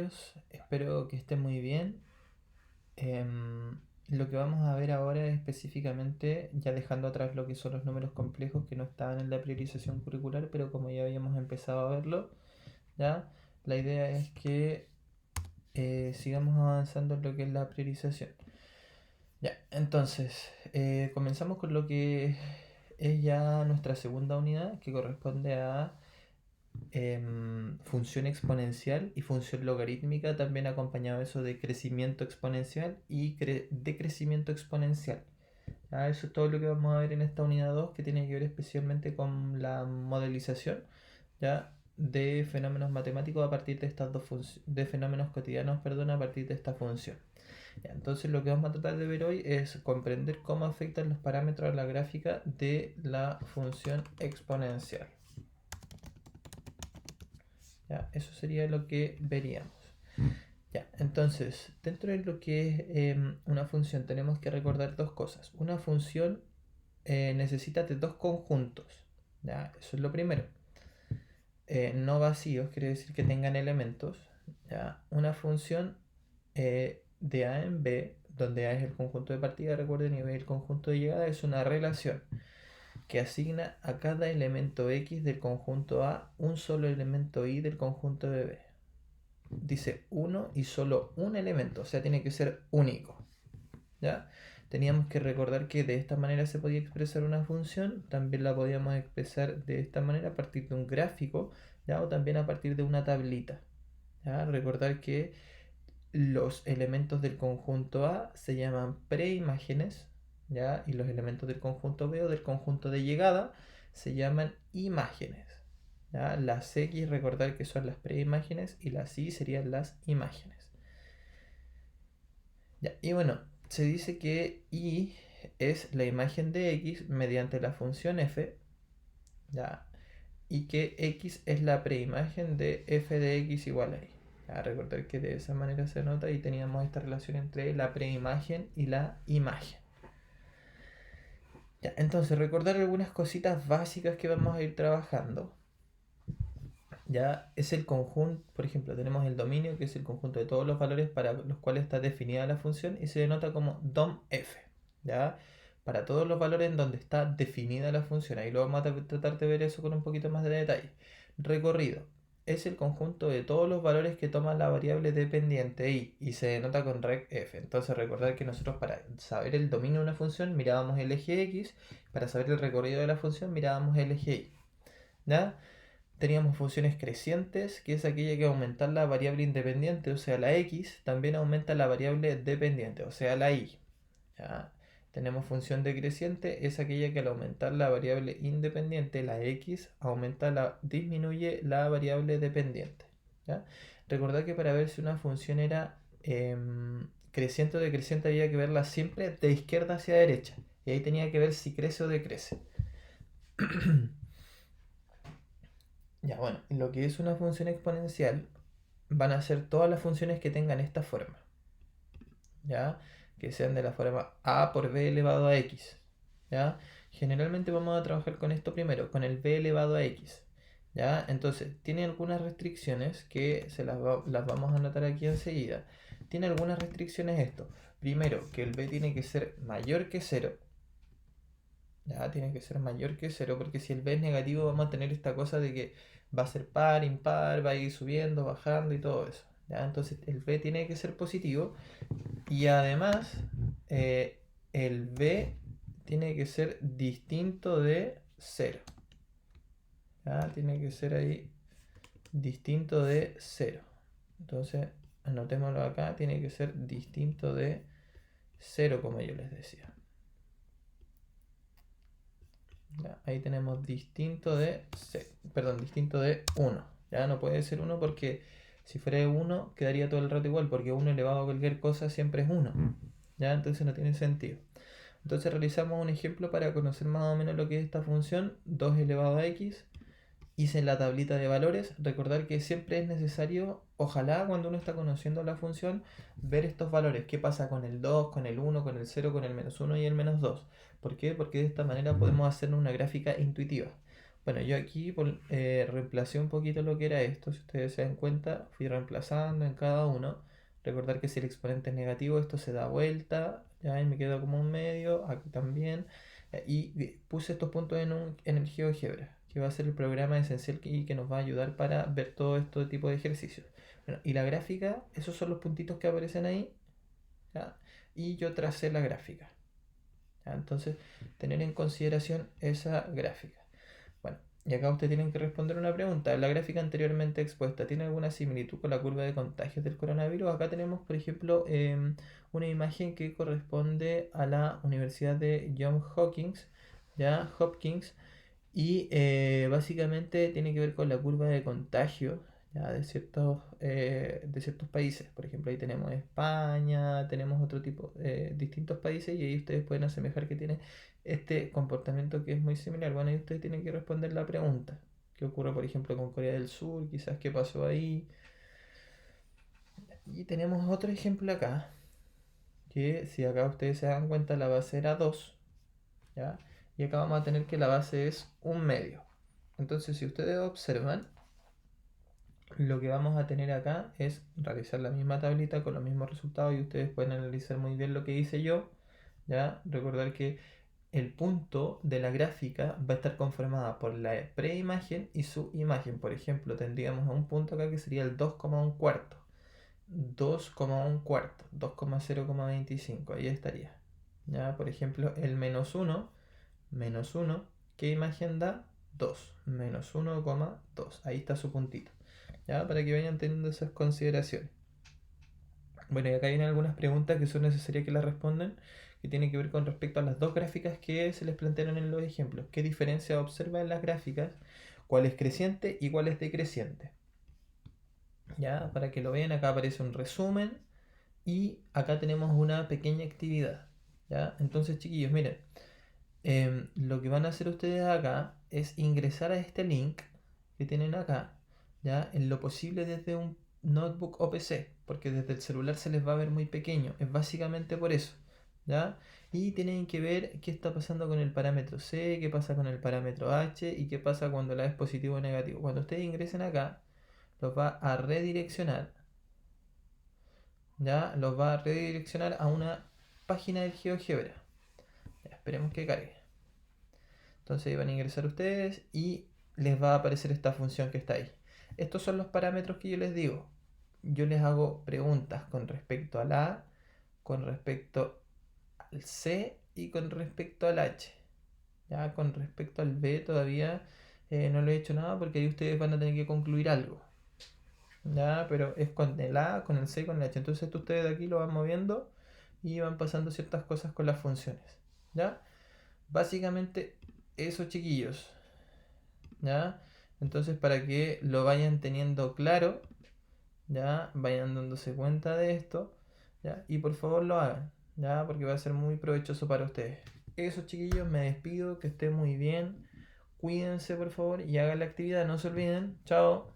chiquillos? Espero que estén muy bien. Lo que vamos a ver ahora es específicamente, ya dejando atrás lo que son los números complejos que no estaban en la priorización curricular, pero como ya habíamos empezado a verlo, ¿ya? La idea es que sigamos avanzando en lo que es la priorización. Ya, entonces, comenzamos con lo que es ya nuestra segunda unidad, que corresponde a función exponencial y función logarítmica, también acompañado eso de crecimiento exponencial y decrecimiento exponencial. ¿Ya? Eso es todo lo que vamos a ver en esta unidad 2, que tiene que ver especialmente con la modelización, ¿ya? De fenómenos matemáticos a partir de estas dos de fenómenos cotidianos, perdón, a partir de esta función. Ya, entonces lo que vamos a tratar de ver hoy es comprender cómo afectan los parámetros a la gráfica de la función exponencial. ¿Ya? Eso sería lo que veríamos. Ya, entonces, dentro de lo que es una función, tenemos que recordar dos cosas. Una función necesita de dos conjuntos. ¿Ya? Eso es lo primero. No vacíos, quiere decir que tengan elementos. ¿Ya? Una función de A en B, donde A es el conjunto de partida, recuerden, y B es el conjunto de llegada, es una relación que asigna a cada elemento X del conjunto A un solo elemento Y del conjunto de B. Dice uno y solo un elemento, o sea, tiene que ser único. ¿Ya? Teníamos que recordar que de esta manera se podía expresar una función, también la podíamos expresar de esta manera a partir de un gráfico, ¿ya? O también a partir de una tablita. ¿Ya? Recordar que los elementos del conjunto A se llaman preimágenes, ¿ya? Y los elementos del conjunto B o del conjunto de llegada se llaman imágenes. ¿Ya? Las X, recordar que son las preimágenes, y las Y serían las imágenes. ¿Ya? Y bueno, se dice que Y es la imagen de X mediante la función f, ¿ya? Y que X es la preimagen de f de X igual a Y. A recordar que de esa manera se nota y teníamos esta relación entre la preimagen y la imagen. Ya, entonces, recordar algunas cositas básicas que vamos a ir trabajando. Ya es el conjunto, por ejemplo, tenemos el dominio, que es el conjunto de todos los valores para los cuales está definida la función y se denota como DOM-F. ¿Ya? Para todos los valores en donde está definida la función. Ahí lo vamos a tratar de ver eso con un poquito más de detalle. Recorrido. Es el conjunto de todos los valores que toma la variable dependiente y se denota con recf. Entonces recordar que nosotros para saber el dominio de una función mirábamos el eje X, para saber el recorrido de la función mirábamos el eje Y. ¿Ya? Teníamos funciones crecientes, que es aquella que aumenta la variable independiente, o sea la x, también aumenta la variable dependiente, o sea la y. ¿Ya? Tenemos función decreciente, es aquella que al aumentar la variable independiente, la x, disminuye la variable dependiente. ¿Ya? Recordad que para ver si una función era creciente o decreciente había que verla siempre de izquierda hacia derecha. Y ahí tenía que ver si crece o decrece. Ya, bueno, lo que es una función exponencial van a ser todas las funciones que tengan esta forma, ¿ya? Que sean de la forma a por b elevado a x, ¿ya? Generalmente vamos a trabajar con esto primero, con el b elevado a x, ¿ya? Entonces, tiene algunas restricciones que las vamos a anotar aquí enseguida. Tiene algunas restricciones esto. Primero, que el b tiene que ser mayor que 0. Ya, tiene que ser mayor que 0, porque si el b es negativo vamos a tener esta cosa de que va a ser par, impar, va a ir subiendo, bajando y todo eso. ¿Ya? Entonces el b tiene que ser positivo y además el b tiene que ser distinto de 0. ¿Ya? Tiene que ser ahí distinto de 0. Entonces anotémoslo acá, tiene que ser distinto de 0 como yo les decía. Ya, ahí tenemos distinto de distinto de 1. Ya no puede ser 1 porque si fuera 1 quedaría todo el rato igual, porque 1 elevado a cualquier cosa siempre es 1. Ya, entonces no tiene sentido. Entonces realizamos un ejemplo para conocer más o menos lo que es esta función 2 elevado a x. Hice la tablita de valores. Recordar que siempre es necesario, ojalá cuando uno está conociendo la función, ver estos valores. ¿Qué pasa con el 2, con el 1, con el 0, con el menos 1 y el menos 2? ¿Por qué? Porque de esta manera podemos hacer una gráfica intuitiva. Bueno, yo aquí reemplacé un poquito lo que era esto. Si ustedes se dan cuenta, fui reemplazando en cada uno. Recordar que si el exponente es negativo, esto se da vuelta, ya, y me quedo como un medio, aquí también. Y puse estos puntos en el GeoGebra, que va a ser el programa esencial que nos va a ayudar para ver todo este tipo de ejercicios. Bueno, y la gráfica, esos son los puntitos que aparecen ahí, ¿ya? Y yo tracé la gráfica, ¿ya? Entonces, tener en consideración esa gráfica. Bueno, y acá ustedes tienen que responder una pregunta. La gráfica anteriormente expuesta, ¿tiene alguna similitud con la curva de contagios del coronavirus? Acá tenemos, por ejemplo, una imagen que corresponde a la Universidad de Johns Hopkins, ¿ya? Hopkins, y básicamente tiene que ver con la curva de contagio, ¿ya? De ciertos países. Por ejemplo, ahí tenemos España, tenemos otro tipo, distintos países, y ahí ustedes pueden asemejar que tiene este comportamiento que es muy similar. Bueno, ahí ustedes tienen que responder la pregunta. ¿Qué ocurre, por ejemplo, con Corea del Sur? Quizás qué pasó ahí. Y tenemos otro ejemplo acá, que si acá ustedes se dan cuenta, la base era 2, ¿ya? Y acá vamos a tener que la base es un medio. Entonces, si ustedes observan, lo que vamos a tener acá es realizar la misma tablita con los mismos resultados, y ustedes pueden analizar muy bien lo que hice yo, ¿ya? Recordar que el punto de la gráfica va a estar conformada por la preimagen y su imagen. Por ejemplo, tendríamos un punto acá que sería el 2,1 cuarto, 2,1 cuarto, 2,0,25, ahí estaría. ¿Ya? Por ejemplo, el menos 1, ¿qué imagen da? 2, menos 1,2, ahí está su puntito. ¿Ya? Para que vayan teniendo esas consideraciones. Bueno, y acá vienen algunas preguntas que son necesarias que las respondan, que tienen que ver con respecto a las dos gráficas que se les plantearon en los ejemplos. ¿Qué diferencia observa en las gráficas? ¿Cuál es creciente y cuál es decreciente? ¿Ya? Para que lo vean, acá aparece un resumen y acá tenemos una pequeña actividad. ¿Ya? Entonces, chiquillos, miren, lo que van a hacer ustedes acá es ingresar a este link que tienen acá, ¿ya? En lo posible desde un notebook o PC, porque desde el celular se les va a ver muy pequeño, es básicamente por eso, ¿ya? Y tienen que ver qué está pasando con el parámetro C, qué pasa con el parámetro H y qué pasa cuando la es positivo o negativo. Cuando ustedes ingresen acá, los va a redireccionar, ¿ya? Los va a redireccionar a una página del GeoGebra. Ya, esperemos que cargue. Entonces ahí van a ingresar ustedes y les va a aparecer esta función que está ahí. Estos son los parámetros que yo les digo. Yo les hago preguntas con respecto al A, con respecto al C y con respecto al H. Ya con respecto al B todavía no le he hecho nada, porque ahí ustedes van a tener que concluir algo. Ya, pero es con el A, con el C y con el H. Entonces ustedes de aquí lo van moviendo y van pasando ciertas cosas con las funciones. ¿Ya? Básicamente eso, chiquillos. ¿Ya? Entonces, para que lo vayan teniendo claro, ¿ya? Vayan dándose cuenta de esto, ¿ya? Y por favor lo hagan, ¿ya? Porque va a ser muy provechoso para ustedes. Eso, chiquillos, me despido, que estén muy bien. Cuídense, por favor, y hagan la actividad, no se olviden. Chao.